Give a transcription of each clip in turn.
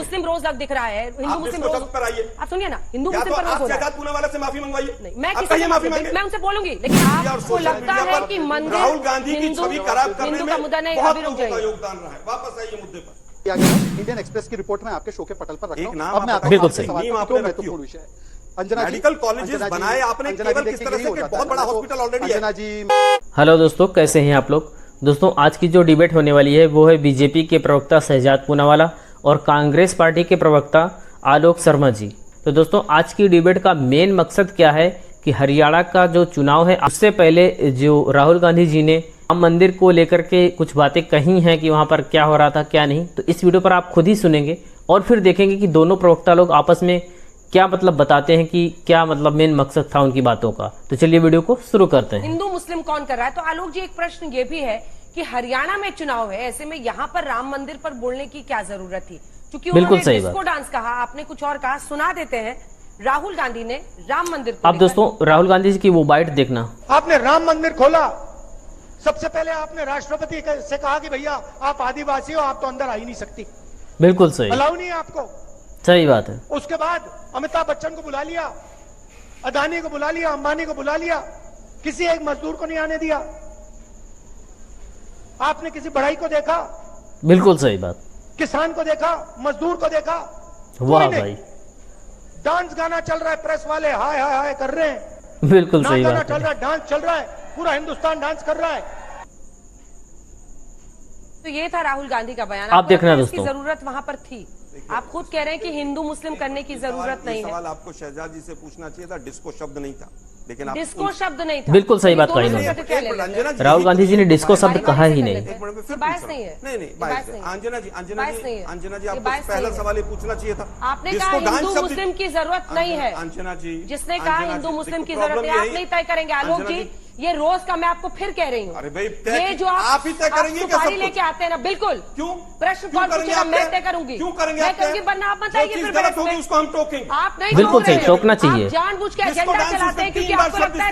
मुस्लिम रोज दिख रहा है, हिंदू मुस्लिम रोज पर आइए। आप सुनिए ना, हिंदू मुस्लिम पर रोज हो रहा है। पूनावाला से माफी मंगवाइए। नहीं, मैं किसी माफी मांगे, मैं उनसे बोलूंगी, लेकिन आपको लगता है कि मंदिर राहुल गांधी की छवि खराब करने में का मुद्दा नहीं, बहुत अभी रुक लोगों का जाइए। योगदान रहा है। वापस आइए मुद्दे पर। इंडियन एक्सप्रेस की रिपोर्ट में आपके शो के पटल पर रख रहा हूं। अब मैं आपको बिल्कुल सही महत्वपूर्ण विषय है। अंजना जी, मेडिकल कॉलेजेस बनाए आपने केवल किस तरह से कि बहुत बड़ा हॉस्पिटल ऑलरेडी है। अंजना जी, हेलो दोस्तों, कैसे हैं आप लोग। दोस्तों, आज की जो डिबेट होने वाली है वो है बीजेपी के प्रवक्ता शहजाद पूनावाला और कांग्रेस पार्टी के प्रवक्ता आलोक शर्मा जी। तो दोस्तों, आज की डिबेट का मेन मकसद क्या है कि हरियाणा का जो चुनाव है, उससे पहले जो राहुल गांधी जी ने राम मंदिर को लेकर के कुछ बातें कही हैं कि वहां पर क्या हो रहा था क्या नहीं, तो इस वीडियो पर आप खुद ही सुनेंगे और फिर देखेंगे कि दोनों प्रवक्ता लोग आपस में क्या मतलब बताते हैं कि क्या मतलब मेन मकसद था उनकी बातों का। तो चलिए वीडियो को शुरू करते हैं। हिंदू मुस्लिम कौन कर रहा है? तो आलोक जी, एक प्रश्न ये भी है कि हरियाणा में चुनाव है, ऐसे में यहाँ पर राम मंदिर पर बोलने की क्या जरूरत थी? क्योंकि बिल्कुल उन्होंने सही डिस्को डांस कहा, आपने कुछ और कहा, सुना देते हैं। राहुल गांधी ने राम मंदिर को अब दोस्तों, राहुल गांधी जी की वो बाइट देखना। आपने राम मंदिर खोला, सबसे पहले आपने राष्ट्रपति से कहा कि भैया आप आदिवासी हो, आप तो अंदर आ ही नहीं सकती, बिल्कुल सही, अलाउ नहीं है आपको। सही बात है। उसके बाद अमिताभ बच्चन को बुला लिया, अदानी को बुला लिया, अंबानी को बुला लिया, किसी एक मजदूर को नहीं आने दिया। आपने किसी बढ़ाई को देखा? बिल्कुल सही बात। किसान को देखा, मजदूर को देखा? वाह भाई, डांस गाना चल रहा है, प्रेस वाले हाय हाय हाय कर रहे हैं, बिल्कुल सही गाना बात चल है। रहा है, डांस चल रहा है, पूरा हिंदुस्तान डांस कर रहा है। तो ये था राहुल गांधी का बयान। आप देखना आपको इसकी दोस्तों। जरूरत वहां पर थी। आप खुद कह रहे हैं कि हिंदू मुस्लिम करने की जरूरत नहीं है। सवाल आपको शहजाद जी से पूछना चाहिए था। डिस्को शब्द नहीं था, लेकिन आप डिस्को शब्द नहीं था। बिल्कुल सही बात कही उन्होंने। राहुल गांधी जी ने डिस्को शब्द कहा ही नहीं। बायस नहीं है। नहीं बायस नहीं। अंजना जी आपको बायस पहला नहीं है। सवाल ये पूछना चाहिए था। आपने कहा हिंदू मुस्लिम की जरूरत नहीं है। अंजना जी, जिसने कहा हिंदू मुस्लिम की जरूरत है, आप नहीं तय करेंगे। आलोक जी, ये रोज का मैं आपको फिर कह रही हूँ। अरे भाई, ये जो आप ही तय करेंगे क्या? सुपारी लेके आते हैं ना, बिल्कुल। क्यों? प्रश्न कौन पूछेगा? मैं तय करूंगी। क्यों करेंगे? मैं कहूंगी, वरना आप बताइए फिर गलत होगी उसको हम टोकेंगे। आप नहीं बिल्कुल टोक रहे सही, हैं। टोकना चाहिए। आप जानबूझ के एजेंडा चलाते हैं क्योंकि आपको लगता है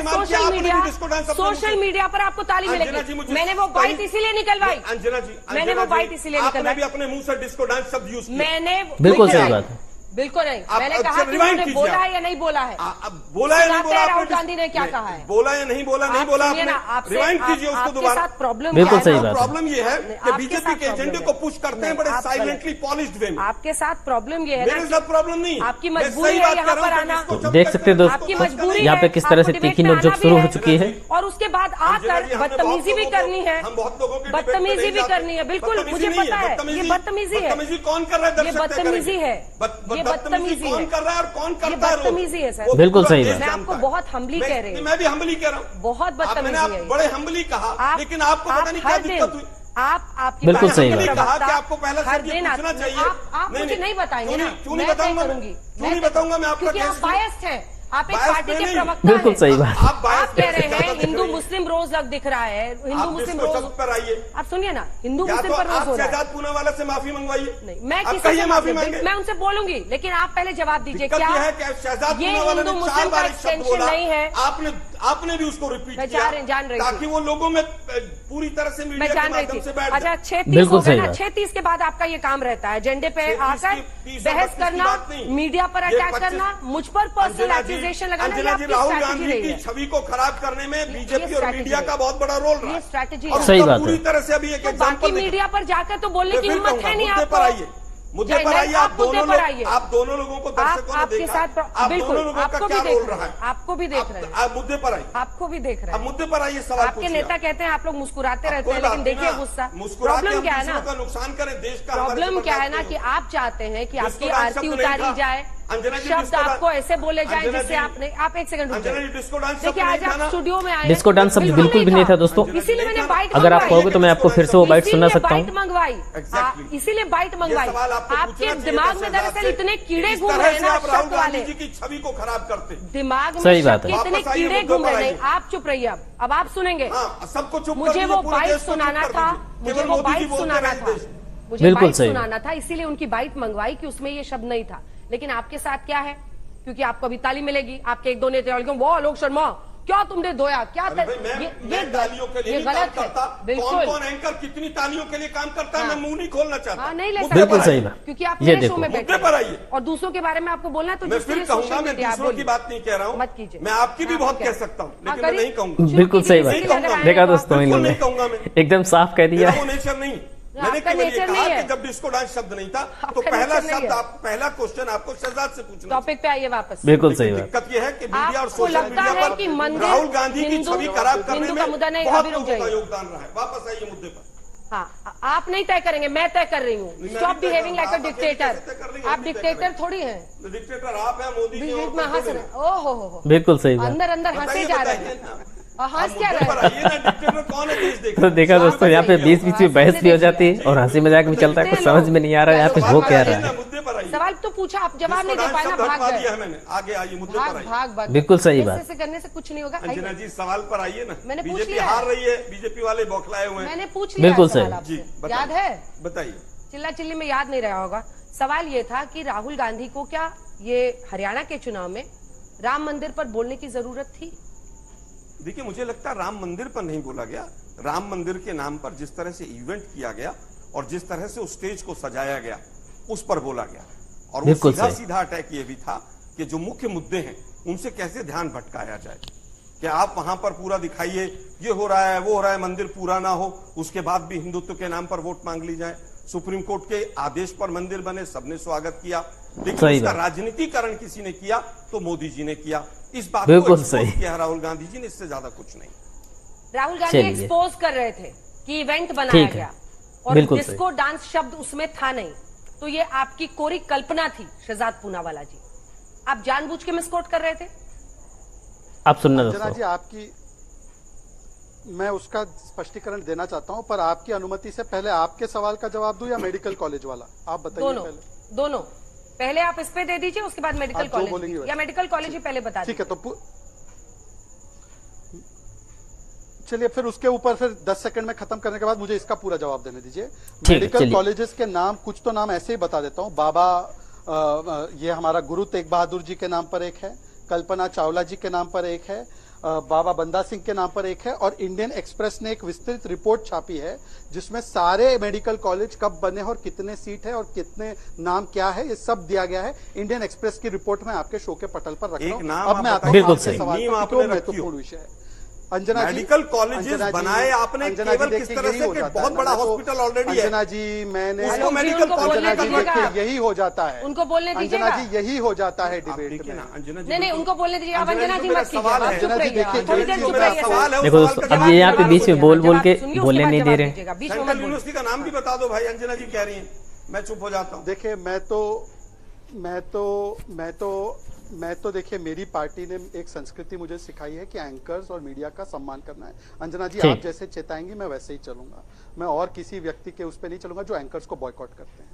सोशल मीडिया पर आपको ताली मिलेगी। मैंने वो बाइट इसीलिए निकलवाई। अंजना जी, मैंने वो बाइट इसीलिए निकलवाई। भी अपने मुंह से डिस्को डांस शब्द यूज किया। मैंने बिल्कुल सही बात है। बिल्कुल नहीं। आप मैंने अब कहा से कि रिवाइंड उन्होंने कीजिए। बोला है या नहीं बोला है? अब बोला है नहीं सुनाते बोला? हैं राहुल गांधी ने क्या कहा है? बोला या नहीं बोला? नहीं बोला सुनिए ना, आपने। आपसे रिवाइंड कीजिए उसको आपके दोबारा। साथ प्रॉब्लम बिल्कुल क्या है? सही बात है। प्रॉब्लम ये है कि आपके बीजेपी साथ के एजेंडे प्रॉब्लम को है। पुश करते हैं नहीं, बड़े आप साइलेंटली पॉलिश्ड वे में। आपके साथ प्रॉब्लम ये है मेरे ना, साथ प्रॉब्लम नहीं। आपकी मैं मजबूरी सही है बात यहाँ कर रहा पर हूं, आना। जिसको देख सकते हैं दोस्तों, आपकी मजबूरी यहाँ पे है, किस तरह से आपको तीखी डिबेट में नोकझोंक आना शुरू भी हो है। चुकी है। और उसके बाद आकर बदतमीजी भी करनी है। हम बहुत लोगों के बदतमीजी भी करनी है। बिल्कुल, मुझे पता है ये बदतमीजी है। बदतमीजी कौन कर रहा है? ये बदतमीजी है। ये बदतमीजी कौन है। कर रहा है और कौन ये करता है? बदतमीजी है सर। बिल्कुल सही बात। मैं आपको बहुत हम्बली कह रही हूँ। मैं भी हम्बली कह रहा हूँ। बहुत बदतमीजी है ये। बड़े हम्बली कहा, लेकिन आपको पता नहीं क्या दिक्कत हुई। आपकी बिल्कुल बात सही के बात। प्रवक्ता कहा कि आपको पहला हर शब्द ये दिन पूछना चाहिए। आप मुझे नहीं बताएंगे ना। क्यों नहीं मैं तय बताऊंगा? करूंगी। क्यों नहीं बताऊंगा मैं आपका क्योंकि आप केस? बायस्ड हैं। आप एक बायस्ड पार्टी के नहीं। प्रवक्ता बिल्कुल हैं। सही बात। आप कह रहे हैं हिंदू मुस्लिम रोज दिख रहा है, हिंदू मुस्लिम रोज पर आइए। आप सुनिए ना, हिंदू या मुस्लिम तो पर रोज आप हो रहा है। शहजाद पूनावाला से माफी मंगवाइए। नहीं, मैं आप किसी कहिए से माफी मांगे। मैं उनसे बोलूंगी, लेकिन आप पहले जवाब दीजिए। दिक्कत क्या यह है कि शहजाद ये पूनावाला हिंदू ने मुस्लिम 4 का बार शब्द एक्सटेंशन बोला। नहीं है? आपने भी उसको रिपीट मैं किया जान रही थी। ताकि वो लोगों में पूरी तरह से मैं मीडिया के जान रही माध्यम थी। से बैठ अच्छा, जाए। 6:30 बिल्कुल हो गया सही ना। बात। 6:30 के बाद आपका ये काम रहता है, एजेंडे पे 6:30 आकर की बहस 30 करना, बात नहीं। मीडिया पर ये अटैक 25 करना, मुझ पर पर्सनल अंजना जी, एक्यूजेशन लगाना, ये अंजना जी, आपकी राहुल स्ट्रैटेजी गांधी रही की है। छवि को खराब करने में बीजेपी और स्ट्रैटेजी मीडिया है। का बहुत बड़ा रोल रहा ये है। स्ट्रैटेजी और है। सही उसका बात है। पूरी तरह से अभी एक तो बाकी एग्जांपल मीडिया पर जाकर तो बोलने की हिम्मत है नहीं मुद्दे आपको। पर आइए। मुद्दे पर आइए। आप दोनों लोगों को दर्शकों ने आपके देखा। साथ आप बिल्कुल, दोनों लोगों का आपको भी क्या देख रोल रहे रहा हैं। है? आपको भी देख रहे हैं। आप मुद्दे पर आइए। आपको भी देख रहे अब हैं। मुद्दे पर आइए, सवाल आपके पूछिए। नेता कहते हैं आप लोग मुस्कुराते रहते कोई हैं, बात लेकिन नहीं देखिए ना। गुस्सा। मुस्कुरा के प्रॉब्लम हम क्या है ना, दूसरों का नुकसान करें, देश का प्रॉब्लम क्या है ना कि आप चाहते हैं कि आपकी आरती उतारी जाए, अंजना जी, शब्द डिस्को आपको ऐसे बोले जाए अंजना जिससे जी, आपने आप एक सेकंड रुक अंजना जाइए। जी, डिस्को डांस शब्द देखिए, आज नहीं था आप ना? स्टूडियो में आए, डिस्को डांस शब्द बिल्कुल भी नहीं था दोस्तों। इसीलिए मैंने बाइट अगर आप मंगवाई। कहोगे तो मैं आपको फिर से वो बाइट सुना सकता बाइट हूँ। मंगवाई। Exactly. इसीलिए बाइट मंगवाई। सवाल आपको आपके पूछना चाहिए दिमाग था में शहजाद दरअसल से। इतने कीड़े इस घूम तरह रहे हैं से ना आप राहुल शब्द गांधी वाले, जी की छवि को खराब करते। दिमाग में सही शब्द बात के है। इतने वापस आइए, कीड़े मुद्दे घूम पर रहे हैं। आइए। आप चुप रहिए। अब आप सुनेंगे। हाँ, सबको चुप कर मुझे दीजिए, वो पूरे बाइट देश को चुप सुनाना कर था, दीजिए। मुझे केवल वो मोदी जी बाइट बोलते सुनाना रहे था, देश। मुझे बिल्कुल बाइट सही। सुनाना था, इसीलिए उनकी बाइट मंगवाई कि उसमें ये शब्द नहीं था। लेकिन आपके साथ क्या है, क्योंकि आपको अभी ताली मिलेगी, आपके एक दो नेता वो आलोक शर्मा क्या तुमने धोया, क्या अरे भाई, मैं तालियों के लिए ये नहीं काम गलत है। करता। बिल्कुल। कौन एंकर कितनी तालियों के लिए काम करता है, मैं मुंह नहीं खोलना चाहता। हाँ, नहीं ले मुद्दे सकते। बिल्कुल पर सही आइए। बात। क्योंकि आप ये मेरे शो देखो। में मुद्दे बैठे पर हैं। आइए। और दूसरों के बारे में आपको बोलना है तो मैं जिसके फिर लिए कहूंगा, सोशल मैं मीडिया आप दूसरों की बोलिए। बात नहीं कह रहा हूँ, मत कीजिए। मैं आपकी भी हाँ, बहुत ठीक है। कह सकता हूँ, हाँ, लेकिन मैं करिए। नहीं कहूंगा। बिल्कुल सही बात। नहीं कहूंगा मैं। देखा दोस्तों इन बिल्कुल लोगों नहीं कहूंगा मैं। ने एकदम साफ कह दिया मेरा वो नेचर नहीं। मैंने आपका केवल ये नेचर कहा नहीं है। कि जब डिस्को डांस शब्द नहीं था तो आपका पहला नेचर नहीं शब्द है। आप पहला क्वेश्चन आपको शहजाद से पूछना टॉपिक पे आइए वापस। बिल्कुल सही बात। दिक्कत यह है कि मीडिया और आपको सोशल लगता मीडिया है कि पर मंदिर राहुल गांधी की हिंदू- छवि खराब करने हिंदू का में मुद्दा नहीं, बहुत अभी रुक लोगों का जाइए। योगदान रहा है। वापस आइए मुद्दे पर। हाँ, आप नहीं तय करेंगे, मैं तय कर रही हूँ। नहीं, मैं स्टॉप नहीं तय बिहेविंग लाइक कर अ रहा। आप अकेले डिक्टेटर। कैसे तय कर लेंगे? आप हम नहीं तय डिक्टेटर करेंगे। थोड़ी हैं। डिक्टेटर आप हैं, मोदी जी बीच हैं, बीच में और हंस कोई रहे नहीं। हैं। ओहो बिल्कुल सही बात। अंदर अंदर हंसे बताइए, जा रहे बताइए हैं। ना। और हंस आप क्या मुद्दे रहे पर हैं? आइए ना, डिक्टेटर कौन है देश देख तो देखा दोस्तों यहाँ पे बीच बीच में बहस भी हो जाती है और हंसी मजाक भी चलता है, कुछ समझ में नहीं आ रहा है यहाँ पे हो क्या रहा है। मुद्दे पर आइए। सवाल तो पूछा, आप जवाब नहीं दे पाए ना, भाग दिया गए। है मैंने। आगे आइए, मुद्दे पर भाग आइए। भाग भाग। बिल्कुल सही बात। ऐसे करने से कुछ नहीं होगा। अंजना आइए। जी, सवाल पर आइए ना। मैंने पूछ बीजेपी लिया। हार रही है, बीजेपी वाले बौखलाए हुए हैं। मैंने पूछ लिया बिल्कुल सवाल सही। आपसे। जी, बताइए। याद है? बताइए। चिल्ला चिल्ली में याद नहीं रहा होगा। सवाल ये था कि राहुल गांधी को क्या ये हरियाणा के चुनाव में राम मंदिर पर बोलने की जरूरत थी? देखिए, मुझे लगता है राम मंदिर पर नहीं बोला गया। राम मंदिर के नाम पर जिस तरह से इवेंट किया गया और जिस तरह से उस स्टेज को सजाया गया, उस पर बोला गया। और वो बिल्कुल सीधा सही। सीधा अटैक ये भी था कि जो मुख्य मुद्दे हैं उनसे कैसे ध्यान भटकाया जाए। कि आप वहां पर पूरा दिखाइए, ये हो रहा है, वो हो रहा है, मंदिर पूरा ना हो, उसके बाद भी हिंदुत्व के नाम पर वोट मांग ली जाए। सुप्रीम कोर्ट के आदेश पर मंदिर बने, सबने स्वागत किया, लेकिन सही उसका बात। राजनीतिकरण किसी ने किया तो मोदी जी ने किया। इस बात बिल्कुल को सही। एक्सपोज किया राहुल गांधी जी ने, इससे ज्यादा कुछ नहीं। राहुल गांधी चलिए। एक्सपोज कर रहे थे कि इवेंट बनाया ठीक है। गया और बिल्कुल डिस्को डांस शब्द उसमें था नहीं, तो ये आपकी कोरी कल्पना थी शहजाद पूनावाला जी। आप जानबूझ के मिसकोट कर रहे थे। आप सुनना अंजना दोस्तों। जी, आपकी मैं उसका स्पष्टीकरण देना चाहता हूं, पर आपकी अनुमति से पहले आपके सवाल का जवाब दूं या मेडिकल कॉलेज वाला, आप बताइए दोनों पहले। दोनों पहले आप इस पे दे दीजिए, उसके बाद मेडिकल आप जो बोलेंगी कॉलेज वैसे। या मेडिकल कॉलेज ही पहले बता ठीक दीजिए। है, तो चलिए फिर उसके ऊपर फिर 10 सेकंड में खत्म करने के बाद मुझे इसका पूरा जवाब देने दीजिए। है, मेडिकल चलिए। कॉलेजेस के नाम कुछ तो नाम ऐसे ही बता देता हूं। बाबा ये हमारा गुरु तेग बहादुर जी के नाम पर एक है, कल्पना चावला जी के नाम पर एक है, बाबा बंदा सिंह के नाम पर एक है, और इंडियन एक्सप्रेस ने एक विस्तृत रिपोर्ट छापी है जिसमें सारे मेडिकल कॉलेज कब बने और कितने सीट है और कितने नाम क्या है, ये सब दिया गया है। इंडियन एक्सप्रेस की रिपोर्ट में आपके शो के पटल पर रख रहा एक हूं। नाम अब आप मैं आता हूं बिल्कुल आपके सही। सवाल नीम पर, आपने क्यों रखी हो। महत्वपूर्ण विषय है। अंजना जी, मेडिकल कॉलेजेस अंजना जी, बनाए आपने अंजना केवल जी, किस देखिए, तरह यही से हो कि जाता बहुत है बड़ा ना, तो हॉस्पिटल ऑलरेडी है। अंजना जी, मैंने उसको जी, मेडिकल उनको कॉलेज बोलने अंजना जी, दीजिएगा। देखिए, यही हो जाता है। उनको बोलने दीजिएगा। अंजना जी, यही हो जाता है आप डिबेट देखिए में। ना, अंजना जी, नहीं नहीं, उनको बोलने दीजिए। आप अंजना अंजना जी, जी मेरा मत कीजिए, सवाल आप है। चुप अंजना जी, रहिए, आप देखिए, थोड़ी देर जो चुप मेरा रहिए। सवाल है, उस देखो सवाल दोस्तों, का अब जवाब ये यहाँ पे जवाब बीच में बोल बोल के सुनिए, उसके बोलने बाद नहीं दे जवाब रहे। दीजिएगा, बीच में सेंट्रल मत बोलिए। यूनिवर्सिटी का नाम भी बता दो भाई। अंजना जी कह रही हैं, मैं चुप हो जाता हूँ। देखिए, मैं तो देखिए, मेरी पार्टी ने एक संस्कृति मुझे सिखाई है कि एंकर्स और मीडिया का सम्मान करना है। अंजना जी, ठीक। आप जैसे चेताएंगी मैं वैसे ही चलूंगा। मैं और किसी व्यक्ति के उस पर नहीं चलूंगा जो एंकर्स को बॉयकॉट करते हैं।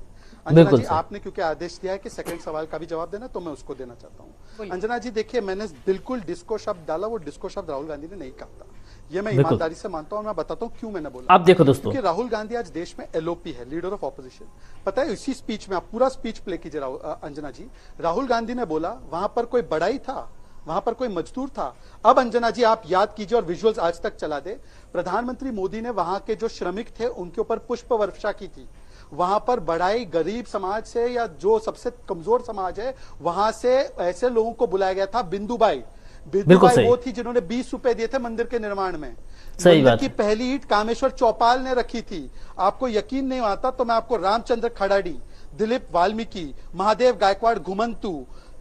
अंजना बिल्कुल जी, सर। आपने क्योंकि आदेश दिया है कि सेकंड सवाल का भी जवाब देना, तो मैं उसको देना चाहता हूँ। बोलिए। अंजना जी, देखिए, मैंने बिल्कुल डिस्को शब्द डाला, वो डिस्को शब्द राहुल गांधी ने नहीं कहा था। ये मैं बिल्कुल। ईमानदारी से मानता हूँ और मैं बताता हूँ क्यों मैंने बोला। आप देखो दोस्तों, क्योंकि राहुल गांधी आज देश में एलओपी है, लीडर ऑफ ऑपोजिशन। पता है, इसी स्पीच में, आप पूरा स्पीच प्ले कीजिए अंजना जी। राहुल गांधी ने बोला वहां पर कोई बड़ाई था, वहां पर कोई मजदूर था। अब अंजना जी, आप याद कीजिए और विजुअल्स आज तक चला दे। प्रधानमंत्री मोदी ने वहां के जो श्रमिक थे उनके ऊपर पुष्प वर्षा की थी। वहां पर बड़ाई गरीब समाज से या जो सबसे कमजोर समाज है वहां से ऐसे लोगों को बुलाया गया था। बिंदुबाई सही। वो थी जिन्होंने 20 रुपए दिए थे मंदिर के निर्माण में। सही मंदिर बात की है। पहली ईंट कामेश्वर चौपाल ने रखी थी। आपको यकीन नहीं आता तो मैं आपको रामचंद्र खड़ाड़ी, दिलीप वाल्मीकि, महादेव गायकवाड़ घुमंतु,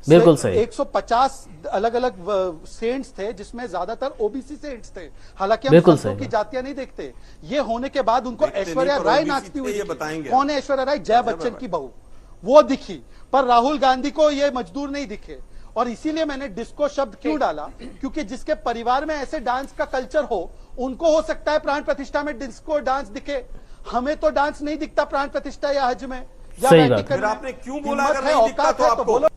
बिल्कुल सही। 150 अलग अलग सेंट्स थे जिसमें ज्यादातर ओबीसी सेंट्स थे। हालांकि हम बिल्कुल संतों सही की बात। जातियां नहीं देखते। ये होने के बाद उनको देखते ऐश्वर्या नहीं, पर राय OBC नाचती हुई थे, ये दिखी। बताएंगे। कौन है ऐश्वर्या राय? जया बच्चन की बहू, वो दिखी। पर राहुल गांधी को ये मजदूर नहीं दिखे। और इसीलिए मैंने डिस्को शब्द क्यों डाला, क्योंकि जिसके परिवार में ऐसे डांस का कल्चर हो उनको हो सकता है प्राण प्रतिष्ठा में डिस्को डांस दिखे। हमें तो डांस नहीं दिखता प्राण प्रतिष्ठा या हज में या सही वैटिकन बात है। फिर में। आपने क्यों बोला हिम्मत अगर है, नहीं दिखता औकात तो है आपको? बोलो